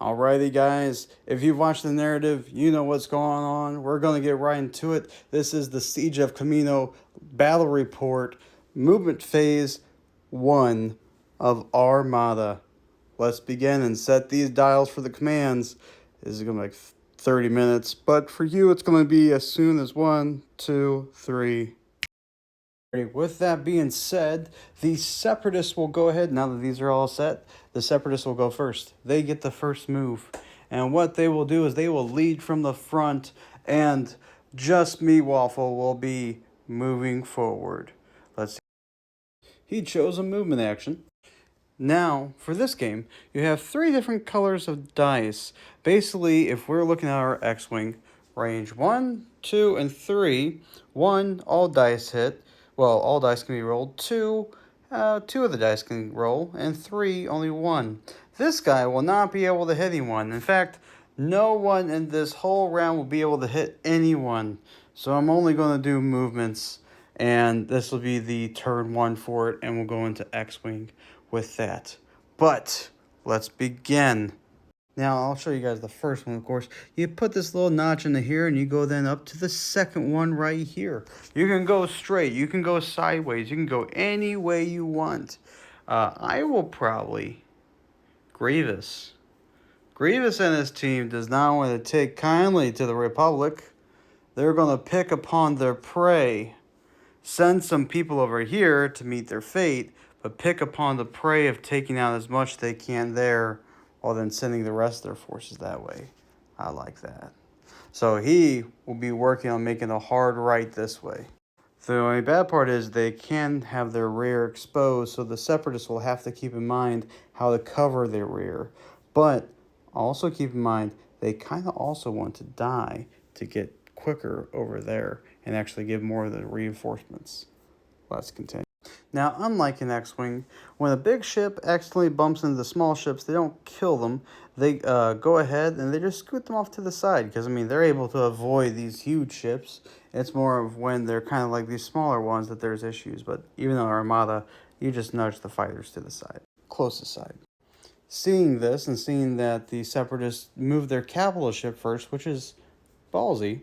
Alrighty, guys, if you've watched the narrative, you know what's going on. We're going to get right into it. This is the Siege of Kamino Battle Report, Movement Phase 1 of Armada. Let's begin and set these dials for the commands. This is going to be like 30 minutes, but for you, it's going to be as soon as 1, 2, 3. With that being said, the Separatists will go ahead. Now that these are all set, the Separatists will go first. They get the first move. And what they will do is they will lead from the front, and just me, Waffle, will be moving forward. Let's see. He chose a movement action. Now, for this game, you have 3 different colors of dice. Basically, if we're looking at our X-Wing, range 1, 2, and 3, 1, all dice hit. Well, all dice can be rolled. 2, 2 of the dice can roll. And 3, only 1. This guy will not be able to hit anyone. In fact, no one in this whole round will be able to hit anyone. So I'm only going to do movements. And this will be the turn 1 for it. And we'll go into X-Wing with that. But let's begin. Now I'll show you guys the first one, of course. You put this little notch into here and you go then up to the second one right here. You can go straight, you can go sideways, you can go any way you want. I will probably Grievous. Grievous and his team does not want to take kindly to the Republic. They're going to pick upon their prey. Send some people over here to meet their fate, but pick upon the prey of taking out as much they can there, while then sending the rest of their forces that way. I like that. So he will be working on making a hard right this way. The only bad part is they can have their rear exposed, so the Separatists will have to keep in mind how to cover their rear. But also keep in mind, they kind of also want to die to get quicker over there and actually give more of the reinforcements. Let's continue. Now, unlike an X-Wing, when a big ship accidentally bumps into the small ships, they don't kill them. They go ahead and they just scoot them off to the side because, I mean, they're able to avoid these huge ships. It's more of when they're kind of like these smaller ones that there's issues. But even on Armada, you just nudge the fighters to the side, closest side. Seeing this and seeing that the Separatists move their capital ship first, which is ballsy,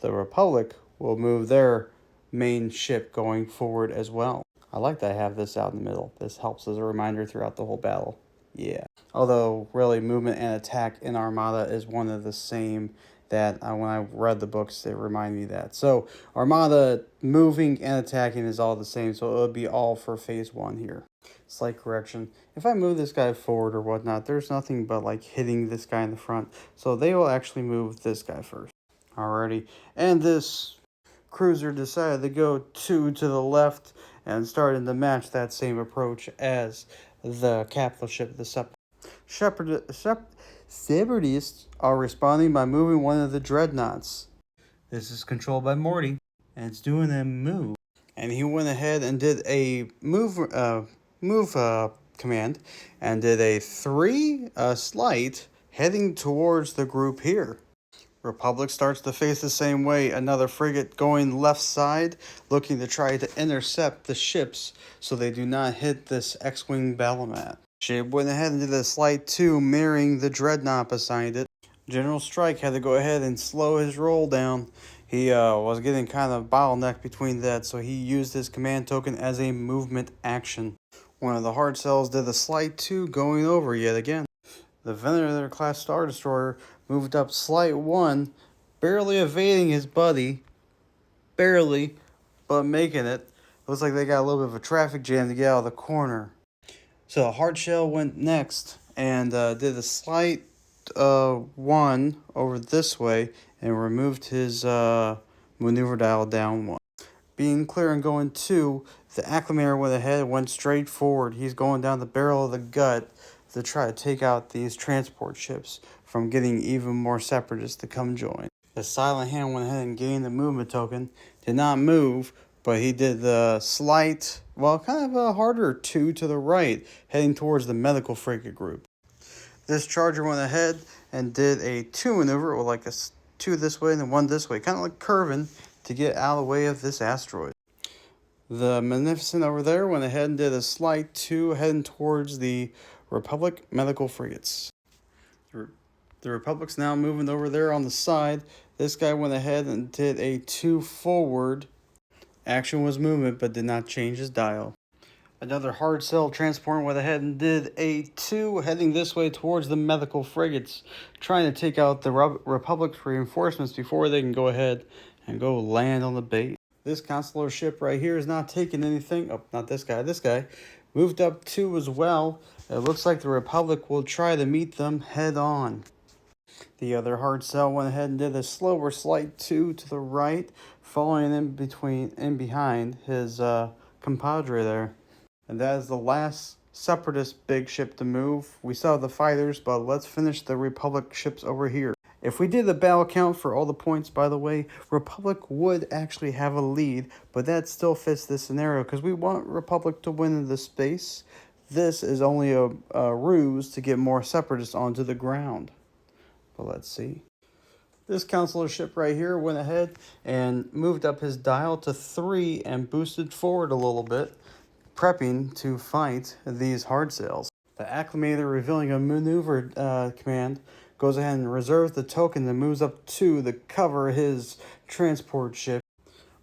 the Republic will move their main ship going forward as well. I like that I have this out in the middle. This helps as a reminder throughout the whole battle. Yeah. Although, really, movement and attack in Armada is one of the same that when I read the books, it reminded me of that. So, Armada moving and attacking is all the same, so it would be all for phase 1 here. Slight correction. If I move this guy forward or whatnot, there's nothing but like hitting this guy in the front. So they will actually move this guy first. Alrighty. And this cruiser decided to go 2 to the left and started to match that same approach as the capital ship, the Separatists are responding by moving one of the dreadnoughts. This is controlled by Morty, and it's doing a move. And he went ahead and did a move command, and did a 3 slight heading towards the group here. Republic starts to face the same way. Another frigate going left side, looking to try to intercept the ships so they do not hit this X-Wing battle mat. Ship went ahead and did a slight 2, mirroring the dreadnought beside it. General Strike had to go ahead and slow his roll down. He was getting kind of bottlenecked between that, so he used his command token as a movement action. One of the hard cells did a slight 2, going over yet again. The Venator class Star Destroyer moved up slight 1, barely evading his buddy. Barely, but making it. Looks like they got a little bit of a traffic jam to get out of the corner. So Hard Shell went next and did a slight 1 over this way and removed his maneuver dial down 1. Being clear and going 2, the Acclimator went ahead and went straight forward. He's going down the barrel of the gut to try to take out these transport ships from getting even more Separatists to come join. The Silent Hand went ahead and gained the movement token. Did not move, but he did the slight, well, kind of a harder 2 to the right, heading towards the medical frigate group. This Charger went ahead and did a 2 maneuver, or like a 2 this way and then 1 this way, kind of like curving to get out of the way of this asteroid. The Magnificent over there went ahead and did a slight 2 heading towards the Republic medical frigates. The Republic's now moving over there on the side. This guy went ahead and did a 2 forward. Action was movement, but did not change his dial. Another hard cell transport went ahead and did a 2, heading this way towards the medical frigates, trying to take out the Republic's reinforcements before they can go ahead and go land on the base. This consular ship right here is not taking anything. Oh, not this guy. This guy moved up 2 as well. It looks like the Republic will try to meet them head on. The other hard cell went ahead and did a slower slight 2 to the right, following in behind his compadre there. And that is the last Separatist big ship to move. We saw the fighters, but let's finish the Republic ships over here. If we did the battle count for all the points, by the way, Republic would actually have a lead, but that still fits this scenario because we want Republic to win in the space. This is only a ruse to get more Separatists onto the ground. But let's see. This consular ship right here went ahead and moved up his dial to 3 and boosted forward a little bit, prepping to fight these hard sails. The acclimator revealing a maneuver command goes ahead and reserves the token that moves up 2 to cover his transport ship.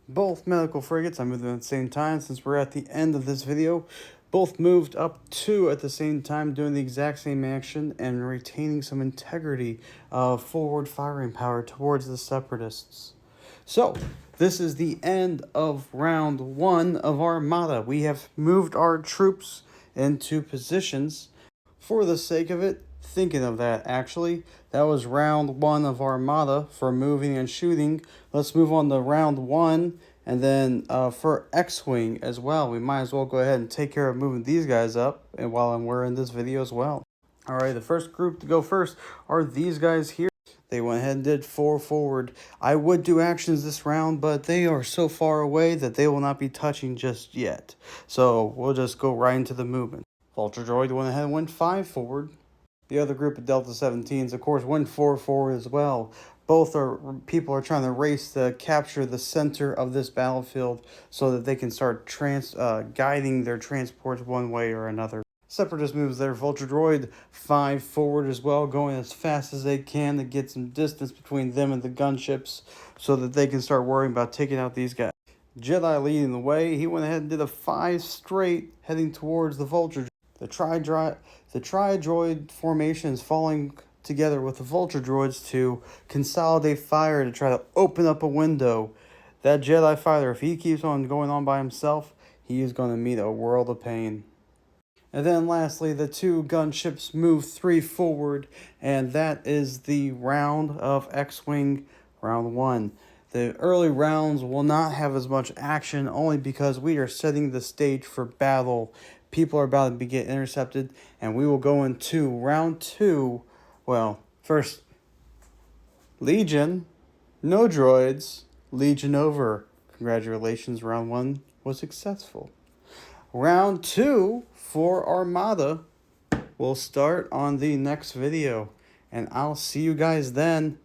Both medical frigates, I moved them at the same time since we're at the end of this video. Both moved up 2 at the same time, doing the exact same action and retaining some integrity of forward firing power towards the Separatists. So, this is the end of round 1 of Armada. We have moved our troops into positions. For the sake of it, thinking of that actually, that was round 1 of Armada for moving and shooting. Let's move on to round 1. And then for Xwing as well, we might as well go ahead and take care of moving these guys up and while we're in this video as well. Alright, the first group to go first are these guys here. They went ahead and did 4 forward. I would do actions this round, but they are so far away that they will not be touching just yet. So we'll just go right into the movement. Vulture Droid went ahead and went 5 forward. The other group of Delta 17s, of course, went 4 forward as well. People are trying to race to capture the center of this battlefield so that they can start guiding their transports one way or another. Separatist moves their Vulture Droid 5 forward as well, going as fast as they can to get some distance between them and the gunships so that they can start worrying about taking out these guys. Jedi leading the way, he went ahead and did a 5 straight heading towards the Vulture Droid. The Tri-Droid formation is falling together with the Vulture Droids to consolidate fire to try to open up a window. That Jedi fighter, if he keeps on going on by himself, he is going to meet a world of pain. And then lastly, the 2 gunships move 3 forward, and that is the round of Xwing round 1. The early rounds will not have as much action only because we are setting the stage for battle. People are about to get intercepted, and we will go into round 2. Well, first, Legion, no droids, Legion over. Congratulations, round 1 was successful. Round 2 for Armada will start on the next video, and I'll see you guys then.